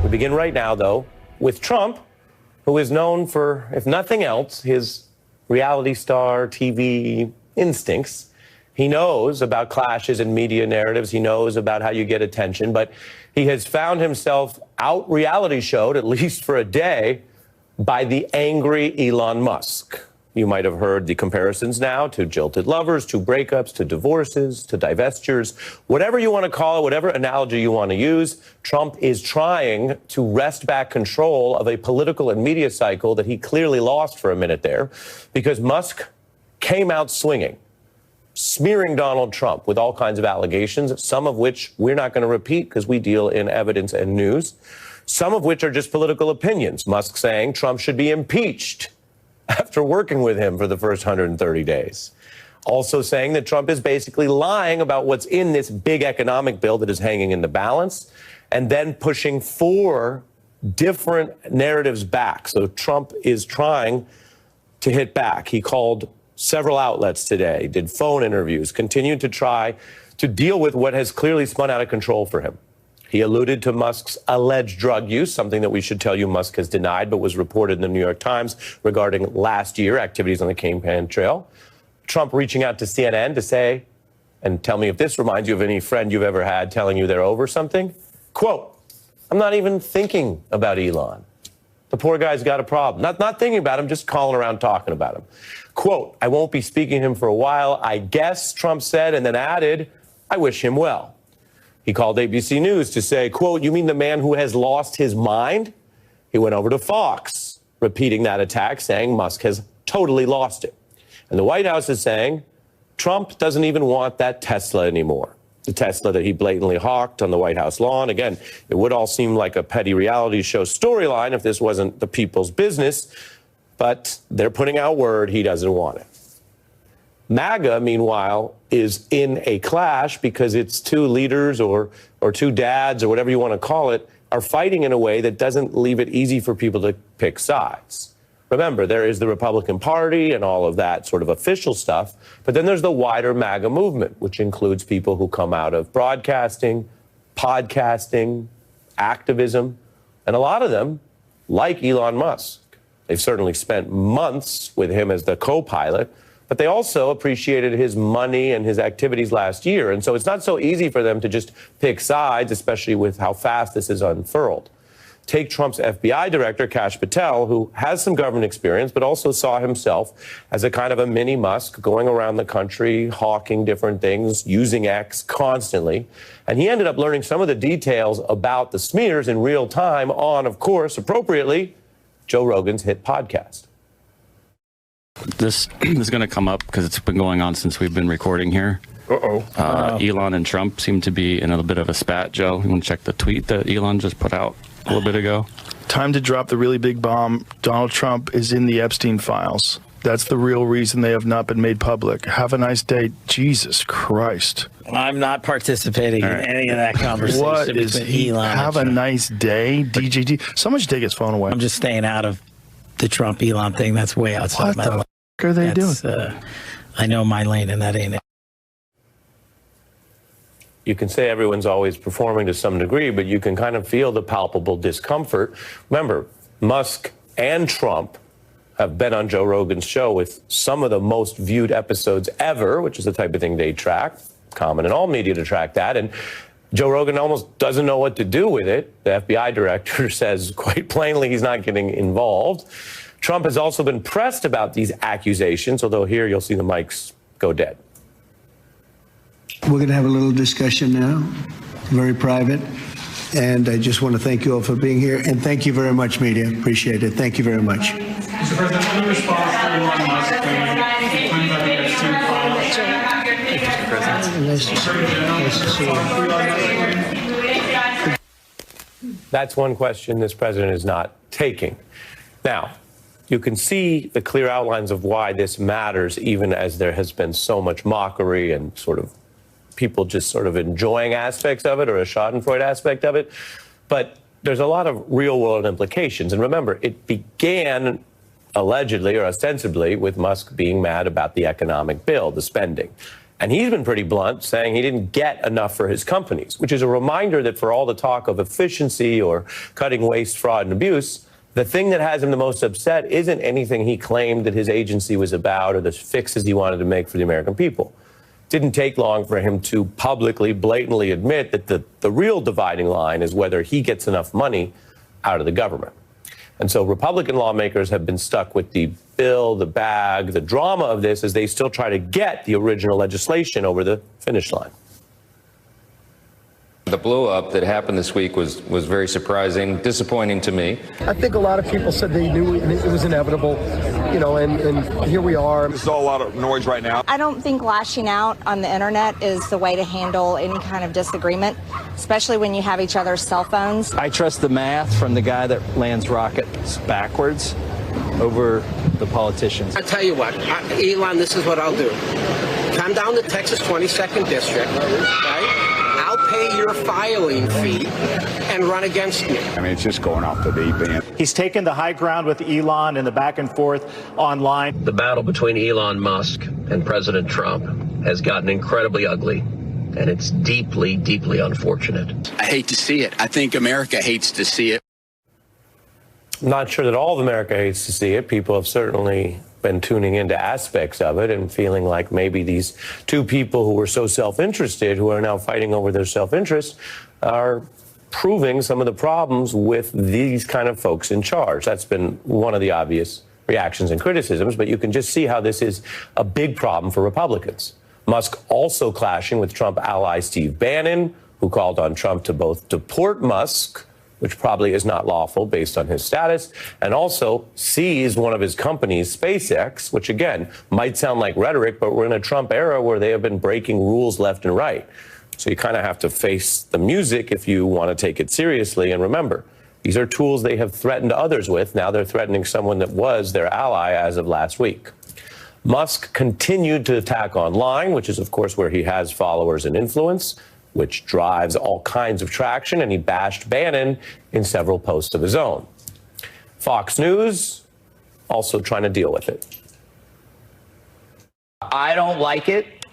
We begin right now, though, with Trump, who is known for, if nothing else, his reality star TV instincts. He knows about clashes in media narratives. He knows about how you get attention, but he has found himself out reality showed, at least for a day, by the angry Elon Musk. You might have heard the comparisons now to jilted lovers, to breakups, to divorces, to divestitures, whatever you want to call it, whatever analogy you want to use. Trump is trying to wrest back control of a political and media cycle that he clearly lost for a minute there, because Musk came out swinging, smearing Donald Trump with all kinds of allegations, some of which we're not going to repeat because we deal in evidence and news, some of which are just political opinions. Musk saying Trump should be impeached after working with him for the first 130 days. Also saying that Trump is basically lying about what's in this big economic bill that is hanging in the balance, and then pushing 4 different narratives back. So Trump is trying to hit back. He called several outlets today, did phone interviews, continued to try to deal with what has clearly spun out of control for him. He alluded to Musk's alleged drug use, something that we should tell you Musk has denied, but was reported in the New York Times regarding last year activities on the campaign trail. Trump reaching out to CNN to say, and tell me if this reminds you of any friend you've ever had telling you they're over something. Quote, I'm not even thinking about Elon. The poor guy's got a problem. Not thinking about him, just calling around talking about him. Quote, I won't be speaking to him for a while, I guess, Trump said, and then added, I wish him well. He called ABC News to say, quote, you mean the man who has lost his mind? He went over to Fox, repeating that attack, saying Musk has totally lost it. And the White House is saying Trump doesn't even want that Tesla anymore. The Tesla that he blatantly hawked on the White House lawn. Again, it would all seem like a petty reality show storyline if this wasn't the people's business, but they're putting out word he doesn't want it. MAGA, meanwhile, is in a clash because its 2 leaders or 2 dads or whatever you want to call it are fighting in a way that doesn't leave it easy for people to pick sides. Remember, there is the Republican Party and all of that sort of official stuff, but then there's the wider MAGA movement, which includes people who come out of broadcasting, podcasting, activism, and a lot of them like Elon Musk. They've certainly spent months with him as the co-pilot, but they also appreciated his money and his activities last year. And so it's not so easy for them to just pick sides, especially with how fast this is unfurled. Take Trump's FBI director, Kash Patel, who has some government experience, but also saw himself as a kind of a mini Musk going around the country, hawking different things, using X constantly. And he ended up learning some of the details about the smears in real time on, of course, appropriately, Joe Rogan's hit podcast. This is going to come up because it's been going on since we've been recording here. Elon and Trump seem to be in a bit of a spat, Joe. You want to check the tweet that Elon just put out a little bit ago? Time to drop the really big bomb. Donald Trump is in the Epstein files. That's the real reason they have not been made public. Have a nice day. Jesus Christ. I'm not participating in any of that conversation. What is Elon? Have a nice day, DJT. Someone should take his phone away. I'm just staying out of the Trump Elon thing. That's way outside my lane. What are they doing? I know my lane, and that ain't it. You can say everyone's always performing to some degree, but you can kind of feel the palpable discomfort. Remember, Musk and Trump have been on Joe Rogan's show with some of the most viewed episodes ever, which is the type of thing they track. Common in all media to track that. And Joe Rogan almost doesn't know what to do with it. The FBI director says quite plainly he's not getting involved. Trump has also been pressed about these accusations, although here you'll see the mics go dead. We're going to have a little discussion now, very private. And I just want to thank you all for being here. And thank you very much, media. Appreciate it. Thank you very much. Mr. President, any response to Elon Musk claiming that the Epstein files? Nice to see you. That's one question this president is not taking. Now, you can see the clear outlines of why this matters, even as there has been so much mockery and sort of people just sort of enjoying aspects of it, or a Schadenfreude aspect of it. But there's a lot of real world implications. And remember, it began allegedly or ostensibly with Musk being mad about the economic bill, the spending. And he's been pretty blunt, saying he didn't get enough for his companies, which is a reminder that for all the talk of efficiency or cutting waste, fraud, and abuse, the thing that has him the most upset isn't anything he claimed that his agency was about or the fixes he wanted to make for the American people. It didn't take long for him to publicly, blatantly admit that the real dividing line is whether he gets enough money out of the government. And so Republican lawmakers have been stuck with the bill, the bag, the drama of this as they still try to get the original legislation over the finish line. The blow-up that happened this week was very surprising, disappointing to me. I think a lot of people said they knew it was inevitable, and here we are. There's all a lot of noise right now. I don't think lashing out on the internet is the way to handle any kind of disagreement, especially when you have each other's cell phones. I trust the math from the guy that lands rockets backwards over the politicians. I tell you what, Elon, this is what I'll do. Come down to Texas 22nd District, right? I'll pay your filing fee and run against me. I mean, it's just going off the deep end. He's taken the high ground with Elon and the back and forth online. The battle between Elon Musk and President Trump has gotten incredibly ugly, and it's deeply, deeply unfortunate. I hate to see it. I think America hates to see it. I'm not sure that all of America hates to see it. People have certainly been tuning into aspects of it and feeling like maybe these two people who were so self-interested, who are now fighting over their self-interest, are proving some of the problems with these kind of folks in charge. That's been one of the obvious reactions and criticisms, but you can just see how this is a big problem for Republicans. Musk also clashing with Trump ally Steve Bannon, who called on Trump to both deport Musk, which probably is not lawful based on his status, and also seize one of his companies, SpaceX, which again might sound like rhetoric, but we're in a Trump era where they have been breaking rules left and right. So you kind of have to face the music if you want to take it seriously. And remember, these are tools they have threatened others with. Now they're threatening someone that was their ally as of last week. Musk continued to attack online, which is, of course, where he has followers and influence, which drives all kinds of traction, and he bashed Bannon in several posts of his own. Fox News also trying to deal with it. I don't like it.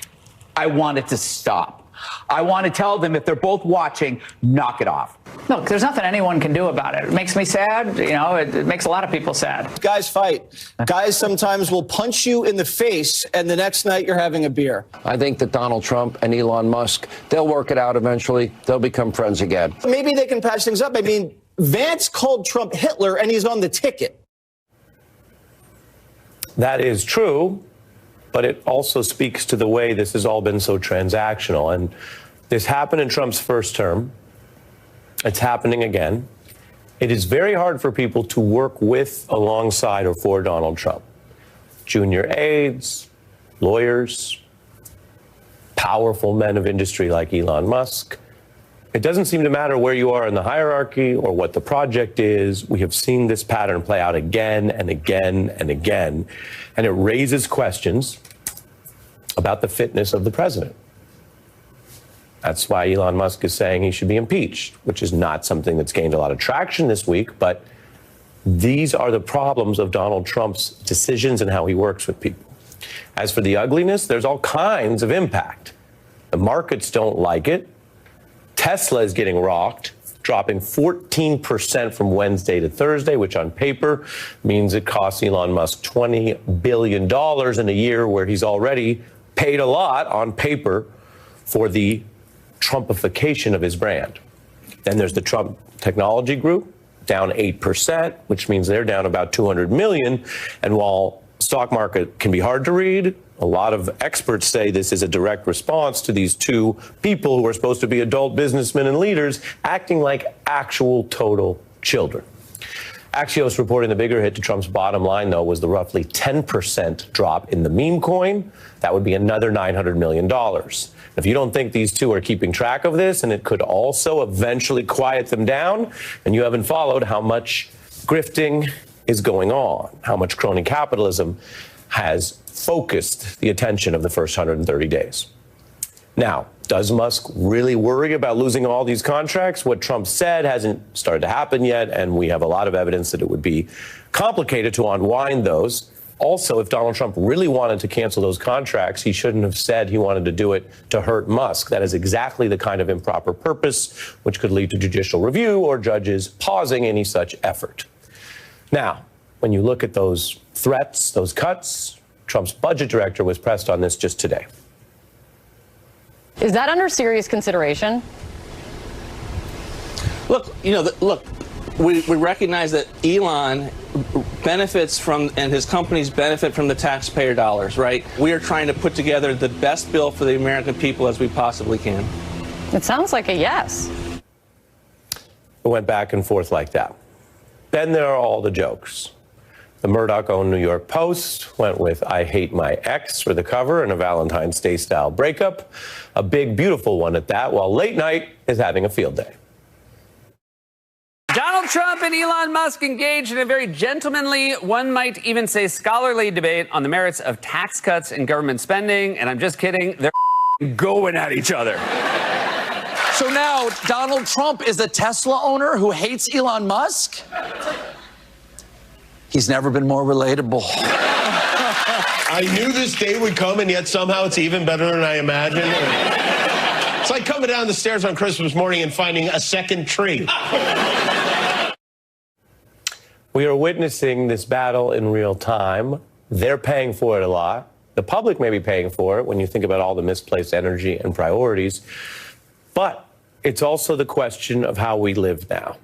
I want it to stop. I want to tell them if they're both watching, knock it off. Look, there's nothing anyone can do about it. It makes me sad. It makes a lot of people sad. Guys fight. Guys sometimes will punch you in the face, and the next night you're having a beer. I think that Donald Trump and Elon Musk, they'll work it out eventually. They'll become friends again. Maybe they can patch things up. I mean, Vance called Trump Hitler, and he's on the ticket. That is true, but it also speaks to the way this has all been so transactional. And this happened in Trump's first term. It's happening again. It is very hard for people to work with, alongside, or for Donald Trump. Junior aides, lawyers, powerful men of industry like Elon Musk. It doesn't seem to matter where you are in the hierarchy or what the project is. We have seen this pattern play out again and again and again, and it raises questions about the fitness of the president. That's why Elon Musk is saying he should be impeached, which is not something that's gained a lot of traction this week, but these are the problems of Donald Trump's decisions and how he works with people. As for the ugliness, there's all kinds of impact. The markets don't like it. Tesla is getting rocked, dropping 14% from Wednesday to Thursday, which on paper means it costs Elon Musk $20 billion in a year where he's already paid a lot on paper for the Trumpification of his brand. Then there's the Trump Technology Group, down 8%, which means they're down about 200 million. And while stock market can be hard to read, a lot of experts say this is a direct response to these two people who are supposed to be adult businessmen and leaders acting like actual total children. Axios reporting the bigger hit to Trump's bottom line, though, was the roughly 10% drop in the meme coin. That would be another $900 million. If you don't think these two are keeping track of this, and it could also eventually quiet them down, and you haven't followed how much grifting is going on, how much crony capitalism has focused the attention of the first 130 days. Now, does Musk really worry about losing all these contracts? What Trump said hasn't started to happen yet, and we have a lot of evidence that it would be complicated to unwind those. Also, if Donald Trump really wanted to cancel those contracts, he shouldn't have said he wanted to do it to hurt Musk. That is exactly the kind of improper purpose which could lead to judicial review or judges pausing any such effort. Now, when you look at those threats, those cuts, Trump's budget director was pressed on this just today. Is that under serious consideration? Look, we recognize that Elon benefits from, and his companies benefit from the taxpayer dollars, right? We are trying to put together the best bill for the American people as we possibly can. It sounds like a yes. It went back and forth like that. Then there are all the jokes. The Murdoch-owned New York Post went with "I hate my ex" for the cover and a Valentine's Day style breakup. A big, beautiful one at that, while Late Night is having a field day. Donald Trump and Elon Musk engaged in a very gentlemanly, one might even say scholarly debate on the merits of tax cuts and government spending. And I'm just kidding. They're going at each other. So now Donald Trump is a Tesla owner who hates Elon Musk? He's never been more relatable. I knew this day would come, and yet somehow it's even better than I imagined. It's like coming down the stairs on Christmas morning and finding a second tree. We are witnessing this battle in real time. They're paying for it a lot. The public may be paying for it when you think about all the misplaced energy and priorities. But it's also the question of how we live now.